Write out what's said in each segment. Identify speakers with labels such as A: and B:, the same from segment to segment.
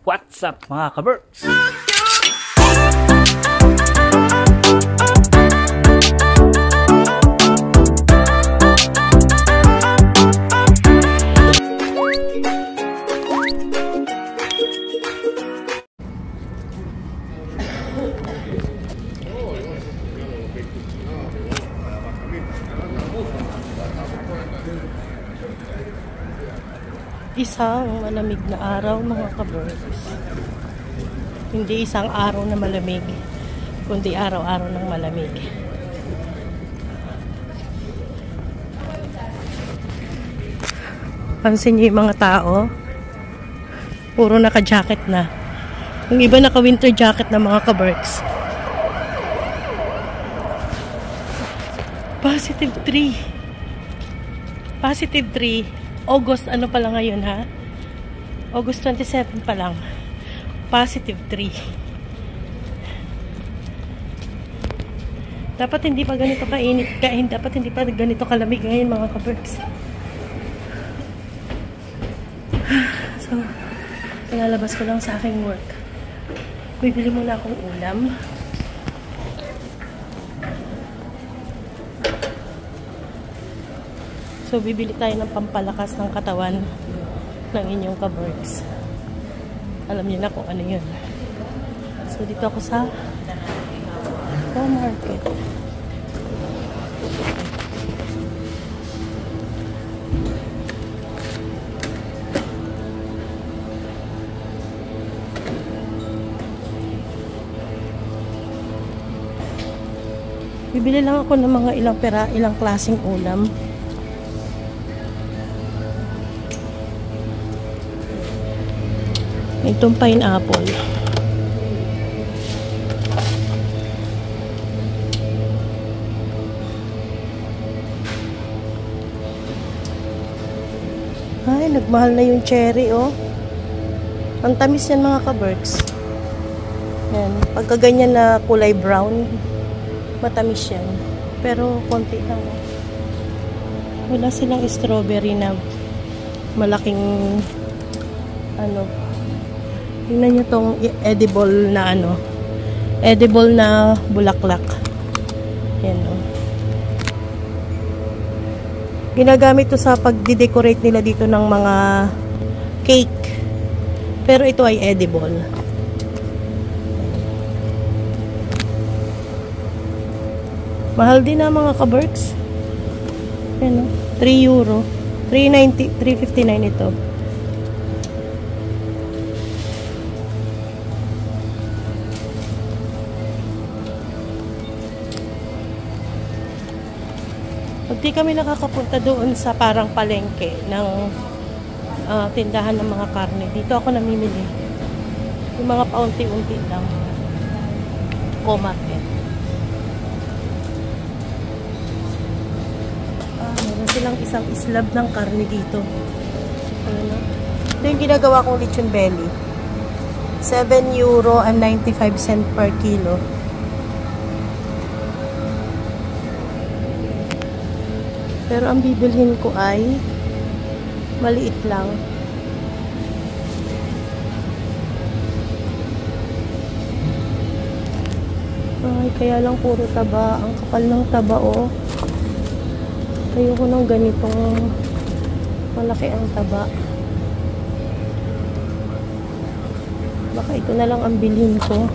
A: What's up mga ka-Berks?
B: Isang malamig na araw mga ka-Berks. Hindi isang araw na malamig, kundi araw-araw ng malamig. Pansin niyo yung mga tao, puro naka-jacket na. Yung iba naka-winter jacket na mga ka-Berks. Positive 3. Positive 3. August, ano pala ngayon ha? August 27 pa lang. Positive 3. Dapat hindi pa ganito kainit. Dapat hindi pa ganito kalamig ngayon mga ka-Berks. So, pinalabas ko lang sa aking work. Bibili muna akong ulam. So, bibili tayo ng pampalakas ng katawan ng inyong ka-Berks. Alam niyo na kung ano yun. So, dito ako sa market. Bibili lang ako ng mga ilang klaseng ulam. Itong pineapple. Ay, nagmahal na yung cherry, oh. Ang tamis yan mga ka-Berks. Yan. Pagka ganyan na kulay brown, matamis yan. Pero konti lang, oh. Wala silang strawberry na malaking ano. Tingnan nyo tong edible na edible na bulaklak. Yan, o. Ginagamit to sa pagdi-decorate nila dito ng mga cake. Pero ito ay edible. Mahal din na mga ka-Berks. Yan, o. 3 euro. 3.90, 3.59 ito. Pag di kami nakakapunta doon sa parang palengke ng tindahan ng mga karne, dito ako namimili. Yung mga paunti-unti lang. Co-market. Meron silang isang slab ng karne dito. Ano? Ito yung ginagawa kong lechon belly. 7 euro and 95 cent per kilo. Pero ang bibilhin ko ay maliit lang. Ay, kaya lang puro taba. Ang kapal ng taba, oh. Ayoko ng ganitong malaki ang taba. Baka ito na lang ang bilhin ko.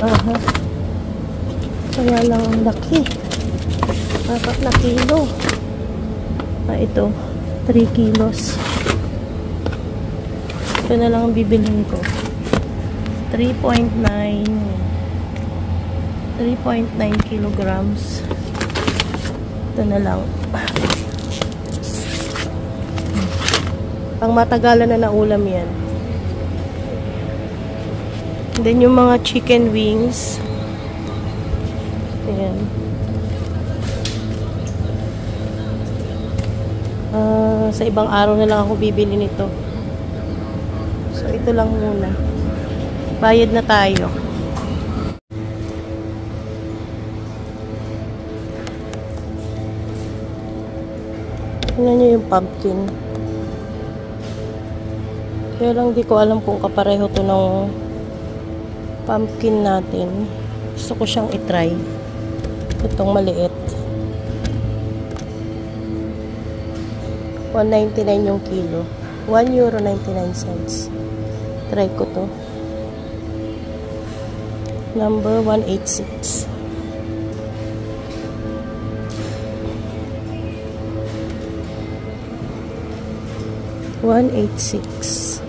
B: Aha. Kaya lang ang laki. 4 na kilo. Ito. 3 kilos. Ito na lang ang bibilhin ko. 3.9 kilograms. Ito na lang. Pang matagalan na ulam yan. And then yung mga chicken wings. Ayan. Sa ibang araw na lang ako bibili nito. So, ito lang muna. Bayad na tayo. Tingnan nyo yung pumpkin. Kaya lang di ko alam kung kapareho to ng pumpkin natin. Gusto ko siyang itry. Itong maliit. 1.99 yung kilo. €1.99. Try ko to. Number 186. $1.86.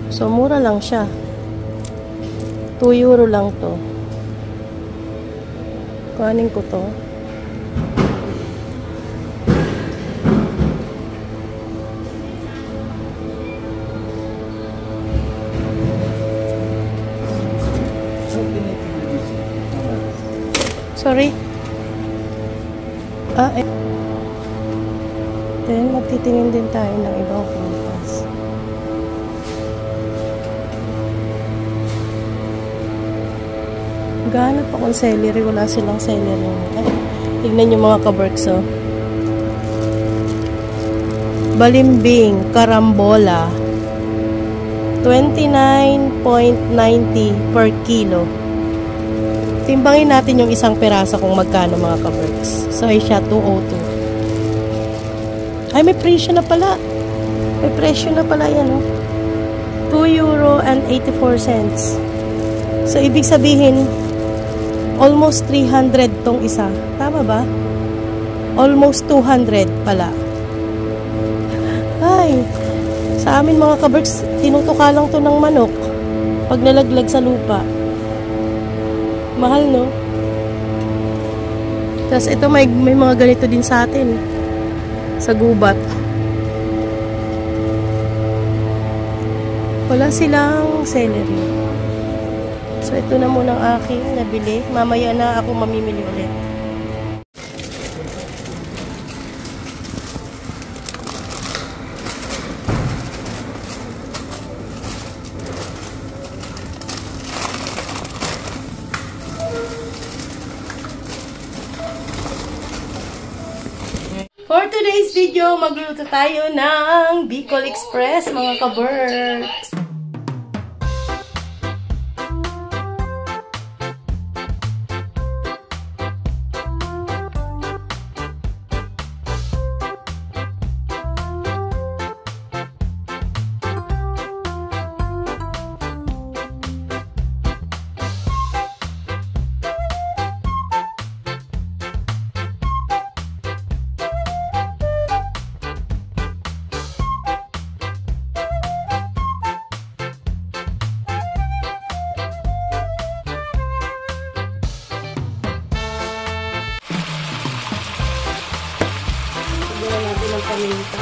B: So, mura lang siya. €2 lang to. Kuhanin ko to. Sorry. Then, magtitingin din tayo ng ibang prutas. Gahanap akong celery. Wala silang celery. Tignan yung mga kaberks, oh. Balimbing, karambola. 29.90 per kilo. Timbangin natin yung isang peraso kung magkano, mga kaberks. So, ay siya 202. Ay, may presyo na pala. May presyo na pala yan, oh. €2.84. So, ibig sabihin, almost 300 tong isa. Tama ba? Almost 200 pala. Ay, sa amin mga kaberks, tinutuka lang to ng manok pag nalaglag sa lupa. Mahal, no? Tapos ito, may mga ganito din sa atin. Sa gubat. Wala silang celery. So, ito na muna ang aking nabili. Mamaya na ako mamimili ulit. For today's video, magluluto tayo ng Bicol Express, mga kaberks. Siguro natin ang paminta.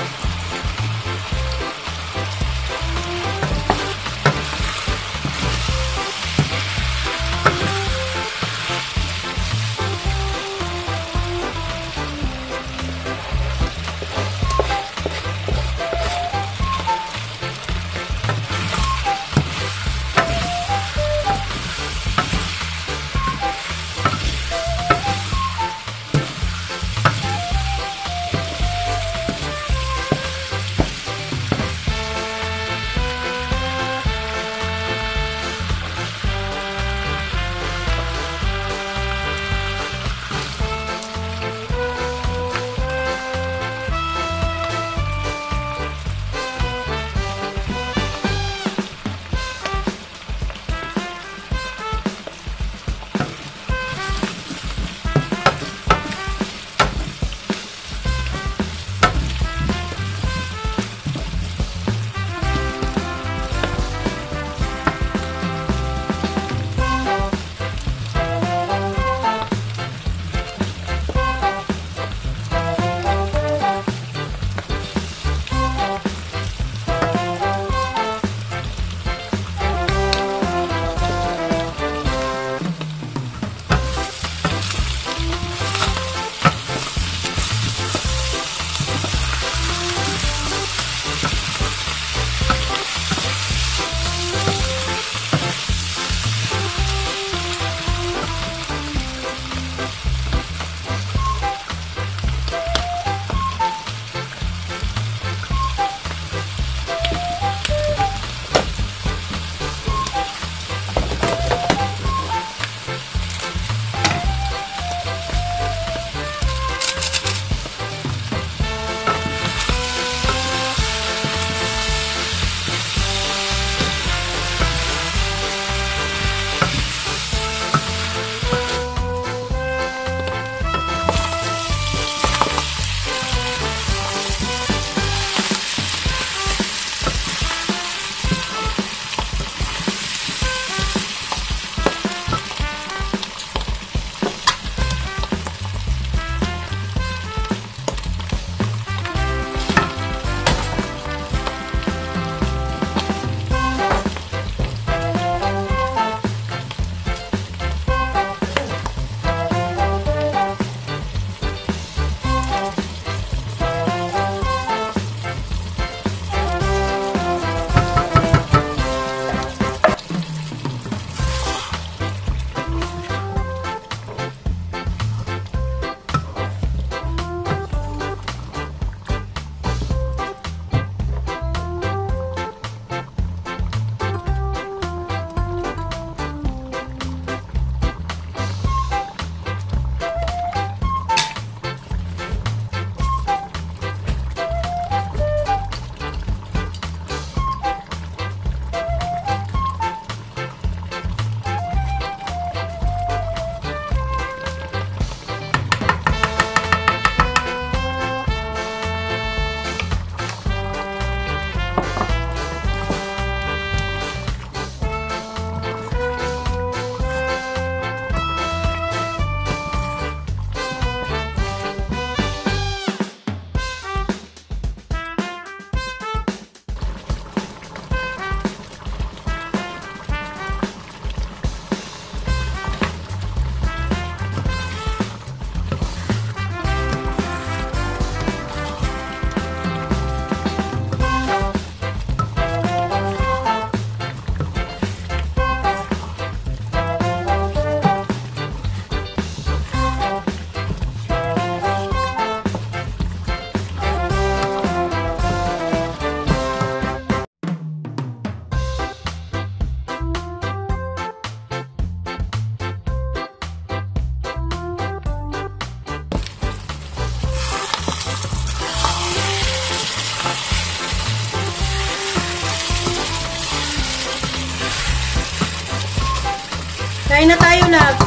B: Kain na tayo, love.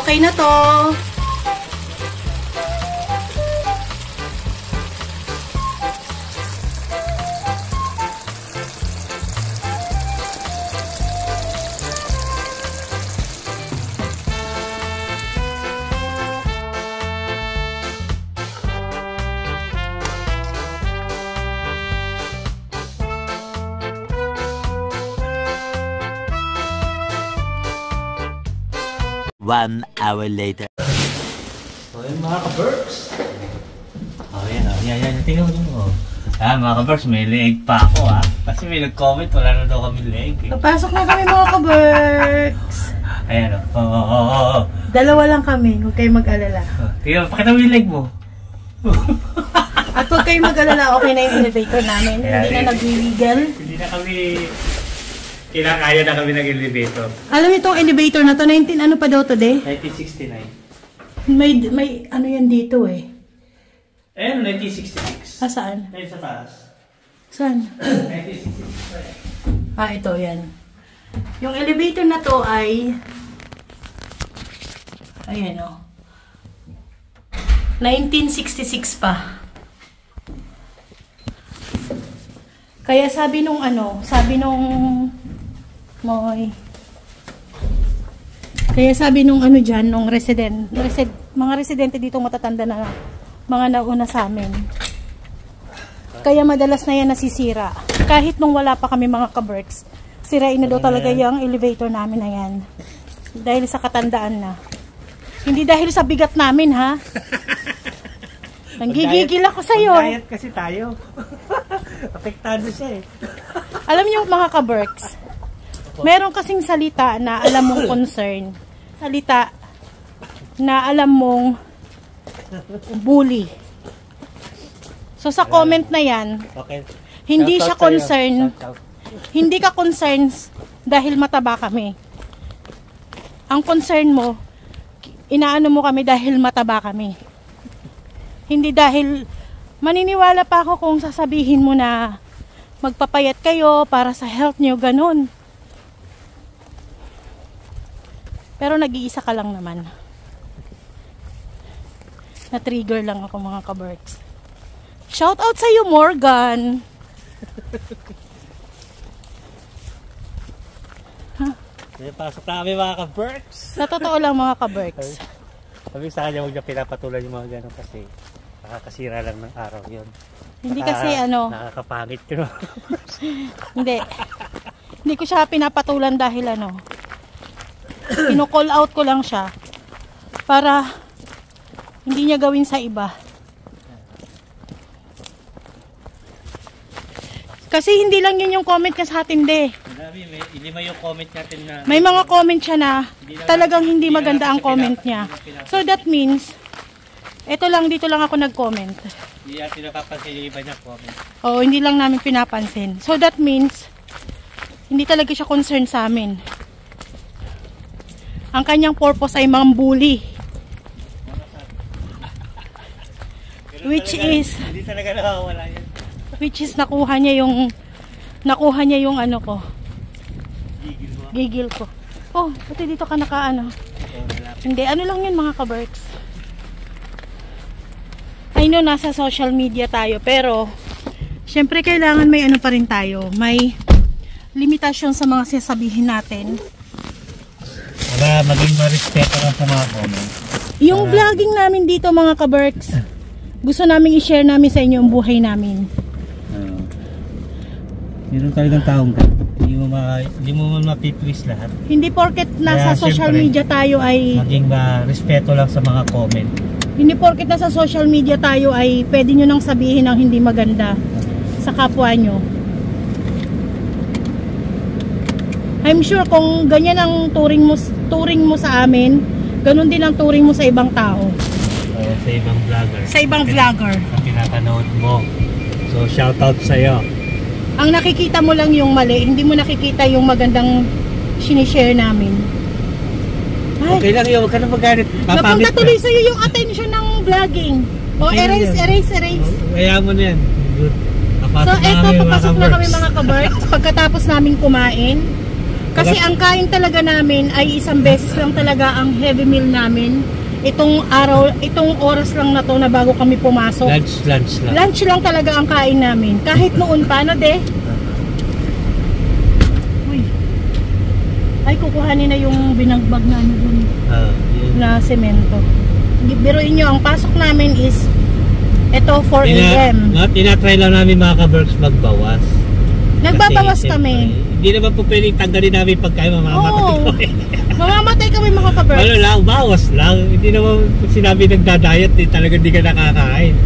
B: Okay na to.
A: One hour later. So yun mga ka-Berks. Oh yan oh. Yan. Tingnan mo. Ah mga ka-Berks, may leg pa ako ah. Kasi may nag-comment, wala na daw kami leg eh.
B: Papasok na kami mga ka-Berks.
A: Ayan oh.
B: Dalawa lang kami, huwag kayong mag-alala.
A: Tingnan, pakita mo yung leg mo.
B: At huwag kayong mag-alala, okay na yung elevator namin. Hindi na nag-wiggle.
A: Hindi na kami... Kinakaya na kami ng elevator.
B: Alam niyo itong elevator na to, 19 ano pa daw to, de?
A: 1969.
B: May ano yan dito eh.
A: Ayan, 1966.
B: Ah, saan?
A: Ayun sa taas.
B: Saan?
A: 1966.
B: Ah, ito, yan. Yung elevator na to ay... Ayan o. 1966 pa. Kaya sabi nung dyan, nung mga residente dito matatanda na mga nauna sa amin. Kaya madalas na yan nasisira. Kahit nung wala pa kami mga ka-Berks, sirain na daw talaga yung elevator namin na yan. Dahil sa katandaan na. Hindi dahil sa bigat namin ha. Nanggigigil ako sa'yo.
A: Diet kasi tayo. Apektado siya eh.
B: Alam niyo mga ka-Berks, meron kasing salita na alam mong concern. Salita na alam mong bully. So sa comment na yan,
A: Okay.
B: hindi siya concern.
A: Shout out.
B: Hindi ka concerned dahil mataba kami. Ang concern mo, inaano mo kami dahil mataba kami. Hindi dahil maniniwala pa ako kung sasabihin mo na magpapayat kayo para sa health nyo, ganun. Pero nag-iisa ka lang naman. Na-trigger lang ako mga ka-Berks. Shout out sa iyo, Morgan.
A: Pasok na kami mga ka-Berks.
B: Sa totoo lang mga ka-Berks.
A: Sabi sa kanya, huwag niya pinapatulan yung mga gano'n kasi nakakasira lang ng araw yun.
B: Hindi kasi ano.
A: Nakakapangit yun.
B: Hindi. Hindi ko siya pinapatulan dahil ano. Kino-call out ko lang siya para hindi niya gawin sa iba. Kasi hindi lang yun yung comment niya sa atin, de.
A: Lima yung comment natin na...
B: May mga comment siya na talagang hindi maganda ang comment niya. So that means, dito lang ako nag-comment.
A: Hindi natin napapansin yung iba niya comment.
B: Oo, hindi lang namin pinapansin. So that means, hindi talaga siya concerned sa amin. Ang kanyang purpose ay mambully. Which is...
A: Hindi talaga nakawala yan.
B: Which is nakuha niya yung ano ko. Gigil ko. Oh, pati dito ka naka ano. Hindi, ano lang yun mga ka-Berks. I know nasa social media tayo, pero Siyempre, kailangan may ano pa rin tayo. May limitasyon sa mga sasabihin natin.
A: Para maging ma-respeto lang sa mga comment.
B: Yung vlogging namin dito mga ka-Berks, gusto namin i-share namin sa inyo ang buhay namin.
A: Meron talagang taong hindi mo man mapiplease lahat.
B: Hindi porket nasa
A: Kaya,
B: social
A: syempre,
B: media tayo ay...
A: Maging respeto lang sa mga comment.
B: Hindi porket nasa social media tayo ay pwede nyo nang sabihin ang hindi maganda sa kapwa nyo. I'm sure kung ganyan ang turing mo sa amin, ganun din ang turing mo sa ibang tao.
A: Sa ibang vlogger.
B: Sa ibang vlogger.
A: Sa pinapanood mo. So, shoutout sa'yo.
B: Ang nakikita mo lang yung mali, hindi mo nakikita yung magandang sinishare namin. Ay,
A: okay lang yun, huwag ka na magalit.
B: napunta tuloy sa'yo yung attention ng vlogging. O, erase.
A: Kaya mo na yan. Good.
B: So, eto, papasok na kami mga ka-Berks pagkatapos namin kumain. Kasi ang kain talaga namin ay isang beses lang talaga ang heavy meal namin. Itong oras lang na to na bago kami pumasok.
A: Lunch lang.
B: Lunch lang talaga ang kain namin. Kahit noon pa, no, de? Uy. Ay, kukuhanin na yung binagbag na ano dun. Na semento. Biruin nyo, ang pasok namin is ito 4 AM.
A: Tinatry lang namin mga ka-Berks magbawas.
B: Nagbabawas
A: kasi,
B: kami.
A: Hindi naman po pwedeng tanggalin namin pagkain, mamamatay kami.
B: Mamamatay kami mga ka-Berks.
A: Ano lang, bawas lang. Hindi naman sinabi nagda-diet, talagang hindi ka nakakain.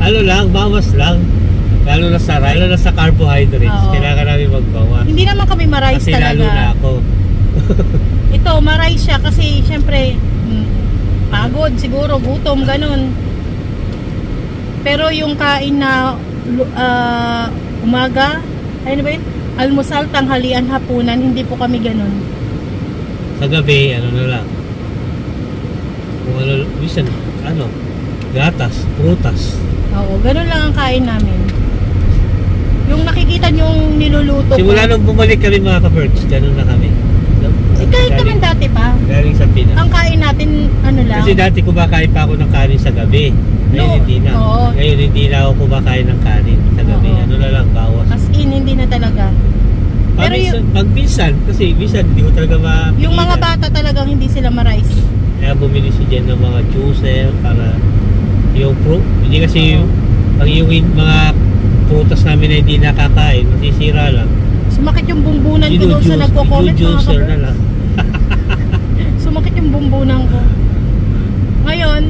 A: Ano lang, bawas lang. Lalo na sa carbohydrates.
B: Oo.
A: Kailangan namin magbawas.
B: Hindi naman kami ma-rice
A: kasi
B: talaga.
A: Kasi lalo na ako.
B: Ito, ma-rice siya kasi syempre pagod, siguro, gutom, ganun. Pero yung kain na umaga, ano ba yun? Almusal, tanghalian, hapunan, hindi po kami ganun.
A: Sa gabi, ano na lang. Kung gatas, prutas.
B: Oo, ganun lang ang kain namin. Yung nakikita nyong niluluto
A: simula nung bumalik kami mga ka-Berks, ganun na kami.
B: Kahit naman dati pa.
A: Galing sa Pinas.
B: Ang kain natin, ano lang.
A: Kasi dati kumakain pa ako ng kanin sa gabi. Ngayon hindi na.
B: Oo.
A: Ngayon hindi na ako kumakain ng kanin sa gabi.
B: Oo.
A: Ano na lang, bawas.
B: As in, hindi na talaga. Pero
A: pag minsan, kasi minsan hindi ko talaga mapigilan.
B: Yung mga bata talagang hindi sila ma-rice.
A: Kaya bumili si Jen ng mga juicer para yung fruit. Hindi kasi pag yung mga prutas namin na hindi nakakain, masisira lang.
B: Sumakit yung bumbunan ko doon sa nagko-comment mga
A: juicer na lang.
B: Sumakit yung bumbunan ko. Ngayon,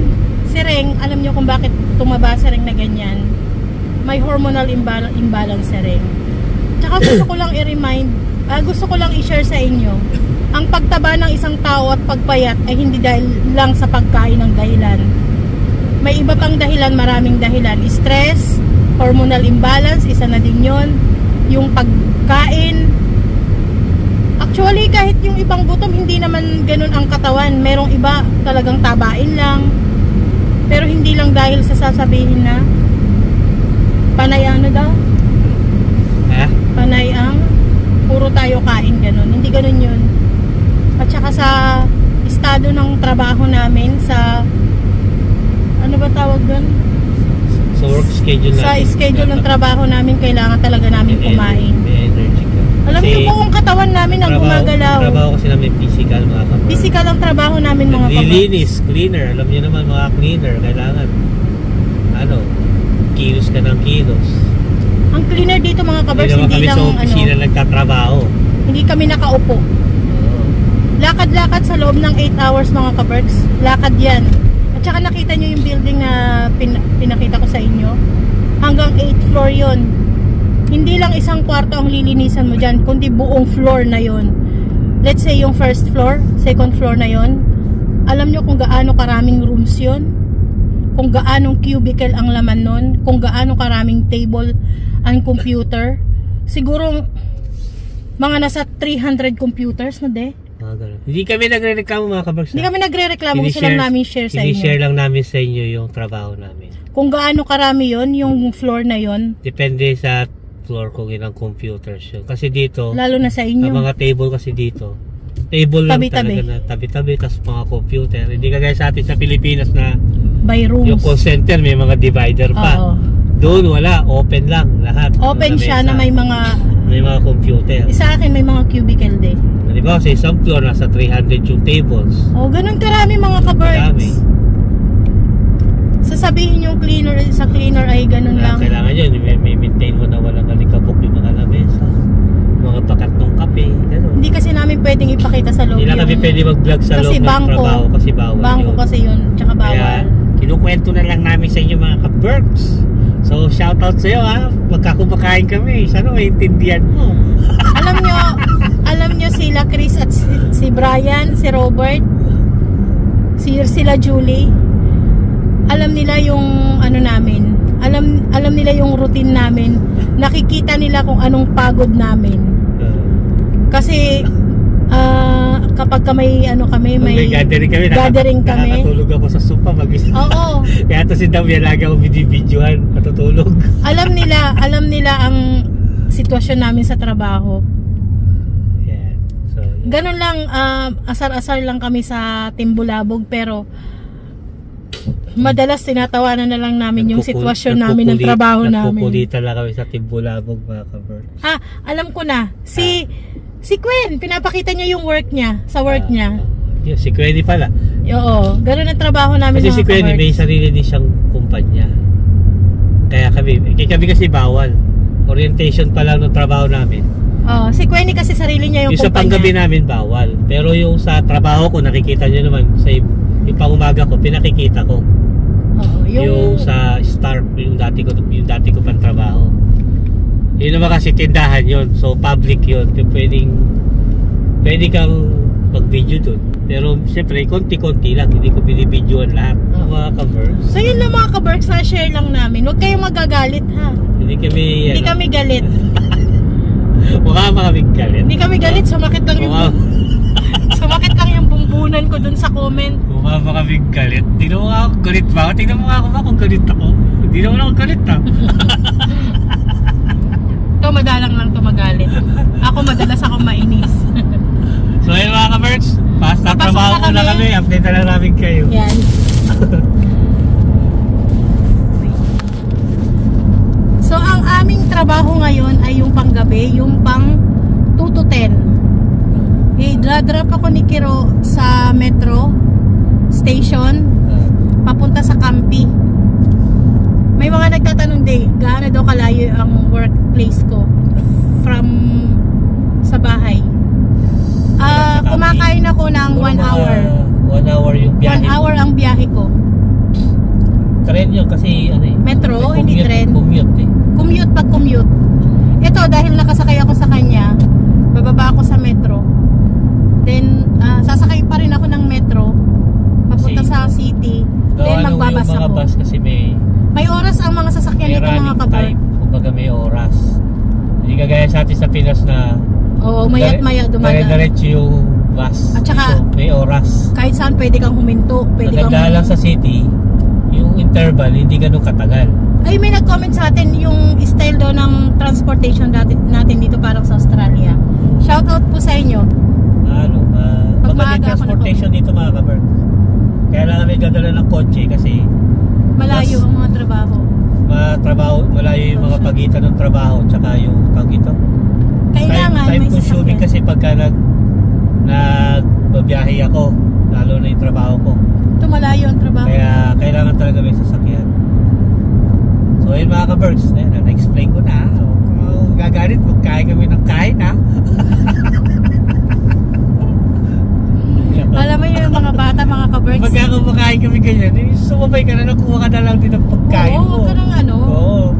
B: si Reng, alam nyo kung bakit tumaba si Reng na ganyan. May hormonal imbalance si Reng. Tsaka gusto ko lang i-remind, gusto ko lang i-share sa inyo, ang pagtaba ng isang tao at pagpayat ay hindi dahil lang sa pagkain ng dahilan. May iba pang dahilan, maraming dahilan. Stress, hormonal imbalance, isa na din yon. Yung pagkain. Actually, kahit yung ibang gutom, hindi naman ganun ang katawan. Merong iba talagang tabain lang. Pero hindi lang dahil sa sasabihin na panay ano daw? Panay ang puro tayo kain, ganun. Hindi ganun yun. At saka sa estado ng trabaho namin, sa ano ba tawag doon?
A: Sa work schedule namin.
B: Sa schedule ng trabaho namin, kailangan talaga namin kumain.
A: May energy ka.
B: Alam niyo po kung katawan namin ang gumagalaw.
A: Trabaho kasi namin physical mga kapatid.
B: Physical ang trabaho namin mga kapatid.
A: Naglilinis, cleaner. Alam niyo naman mga cleaner, kailangan kilos ka ng kilos.
B: Ang cleaner dito mga kabars,
A: hindi
B: hindi lang
A: sa opisina nagtatrabaho.
B: Hindi kami nakaupo. Lakad-lakad sa loob ng 8 hours mga kabars. Lakad yan. At saka nakita nyo yung building na pinakita ko sa inyo. Hanggang 8th floor yon. Hindi lang isang kwarto ang lilinisan mo dyan, kundi buong floor na yon. Let's say yung first floor, second floor na yon. Alam nyo kung gaano karaming rooms yon? Kung gaanong cubicle ang laman nun? Kung gaano karaming table ang computer? Siguro mga nasa 300 computers na de.
A: Hindi kami nagre-reklamo mga kabagsa.
B: Hindi kami nagre-reklamo, gusto lang namin share sa inyo.
A: I-share lang namin sa inyo yung trabaho namin.
B: Kung gaano karami yon, yung floor na yon.
A: Depende sa floor kung ilang computers yun. Kasi dito,
B: lalo na sa inyo.
A: Sa mga table kasi dito, table lang
B: tabi-tabi.
A: Talaga na tabi-tabi, tapos mga computer. Hindi kagaya sa atin sa Pilipinas na
B: by rooms.
A: Yung call center may mga divider pa.
B: Oo.
A: Doon wala, open lang lahat.
B: Open siya na may mga
A: computer.
B: sa akin may mga cubicle din.
A: Diba, sa isang floor nasa 300 yung tables.
B: Oh, ganun karami mga ka-birds. Sasabihin yung cleaner sa cleaner ay ganun lang.
A: Kailangan yun, may maintain mo na walang alikabok yung mga lamesa, mga pakat ng kape, gano'n.
B: Hindi kasi namin pwedeng ipakita sa loob.
A: Hindi lang kami pwede mag-vlog sa loob ng trabaho kasi bawal yun.
B: Bangko kasi yun, tsaka bawal.
A: Kaya kinukwento na lang namin sa inyo mga ka-birds. So shoutout sa iyo ha, magkakumakain kami, sana maintindihan mo. Alam nyo sila Chris at si Brian, si Robert, sila Julie. Alam nila yung ano namin. Alam nila yung routine namin. Nakikita nila kung anong pagod namin. Kasi kapag may gathering kami. Nakatulog ako sa sofa mag-isa.
B: Oo.
A: Kaya to si Dam lagi ako video-videohan natutulog.
B: Alam nila ang sitwasyon namin sa trabaho.
A: Yeah. So, yeah.
B: Ganun lang, asar-asar lang kami sa Timbulabog, pero madalas tinatawanan na lang namin yung sitwasyon namin ng trabaho namin.
A: Nagpupulitan lang kami sa Timbulabog mga ka-birds.
B: Alam ko na. Si Gwen, pinapakita niya yung work niya, sa work niya.
A: Yeah, si Gwen pala.
B: Oo, ganun ang trabaho namin.
A: Kasi si Gwen may sarili din siyang kumpanya. Kaya kami kasi bawal. Orientation pa lang ng trabaho namin.
B: Si Gwen kasi sarili niya yung
A: kumpanya. Yung sa panggabi namin bawal. Pero yung sa trabaho ko, nakikita niyo naman sa yung pangumaga ko, pinakikita ko. Yung sa Star, yung dati ko pang trabaho. Yun naman kasi tindahan yun. So public yun. Pwede kang mag-video dun. Pero siyempre, konti-konti lang. Hindi ko binibidyoan lahat. Mga ka-birds.
B: So yun lang mga ka-birds, na-share lang namin. Huwag kayong magagalit ha.
A: Hindi
B: kami galit.
A: Mukha ba kami galit?
B: Hindi kami galit. Sumakit lang yung bumbunan ko dun sa comment.
A: Mukha ba kami galit? Tingnan mo nga ako galit ba? Tingnan mo nga ako ba kung galit ako? Hindi naman ako galit ha.
B: Ito madalang lang ito magalit. Ako madalas akong mainis.
A: So ayun mga ka-birds, basta trabaho ko na kami, update na lang namin kayo.
B: Yan. So ang aming trabaho ngayon ay yung panggabi, yung pang 2 to 10. I-drop ako ni Kiro sa metro station papunta sa Campi. May mga nagtatanong gaano daw kalayo ang workplace ko from sa bahay. Kumakain ako ng 1 hour.
A: 1 hour yung biyahe.
B: 1 hour ang biyahe ko.
A: Tren yun kasi
B: metro, hindi tren.
A: Commute
B: Pag commute. Ito dahil nakasakay ako sa kanya, bababa ako sa metro. Then sasakay pa rin ako ng metro papunta sa city. Then magbabas ako.
A: Bus kasi
B: may oras ang mga sasakyan nito mga ka-bird.
A: Kumbaga may oras. Hindi kagaya sa atin sa Pinas na
B: mayat-maya dumadaan.
A: Diretso yung bus.
B: At saka
A: may oras.
B: Kahit saan pwede kang huminto.
A: Maganda lang sa city, yung interval hindi ganun katagal.
B: Ay, may nag-comment sa atin yung style daw ng transportation natin dito parang sa Australia. Shoutout po sa inyo.
A: Maganda transportation dito mga ka-bird. Kaya lang kami dadala ng kotse kasi
B: malayo ang mga trabaho.
A: Malayo yung mga pagitan ng trabaho tsaka yung ito.
B: Kailangan
A: time consuming kasi pagka nagbabiyahe ako, lalo na yung trabaho ko.
B: Ito malayo ang trabaho.
A: Kaya kailangan talaga may sasakyan. So yun mga ka-birds, na-explain ko na. Gagalit, magkain kami ng kain ha.
B: Alam mo yung mga bata, mga ka-birds.
A: Pagka kumakain kami ganyan, sumabay ka na, nakuha ka na lang din ng pagkain mo.
B: Oo, ganun
A: Oo.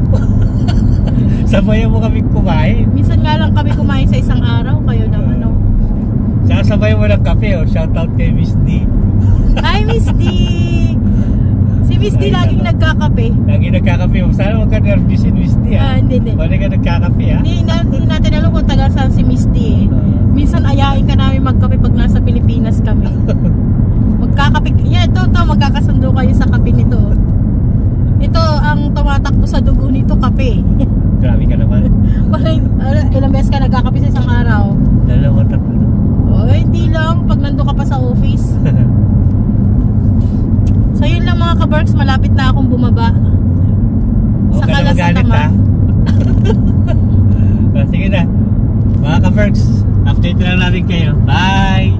A: Sabayan mo kami kumain.
B: Minsan nga lang kami kumain sa isang araw, kayo naman
A: Sasabayan mo ng kape, shoutout kay Miss D.
B: Hi Miss D! Si Miss D laging nagkakape.
A: Laging nagkakape. Sana huwag ka nervousin Miss D ha.
B: Hindi.
A: Bali ka nagkakape ha.
B: Hindi natin alam kung taga saan si Miss D Minsan ayain ka namin magkape pag nasa Pilipinas kami. Magkakape. Ito, magkakasundo kayo sa kape nito. Ito, ang tumatakbo sa dugo nito, kape.
A: Grabe ka naman.
B: Ilang beses ka nagkakape sa isang araw?
A: 2-3.
B: Hindi lang. Pag nandun ka pa sa office. So yun lang mga ka-Berks, malapit na akong bumaba.
A: Huwag ka na
B: Saka
A: magalit
B: tama.
A: ha. Sige na. Mga ka-Berks, update na lang namin kayo. Bye!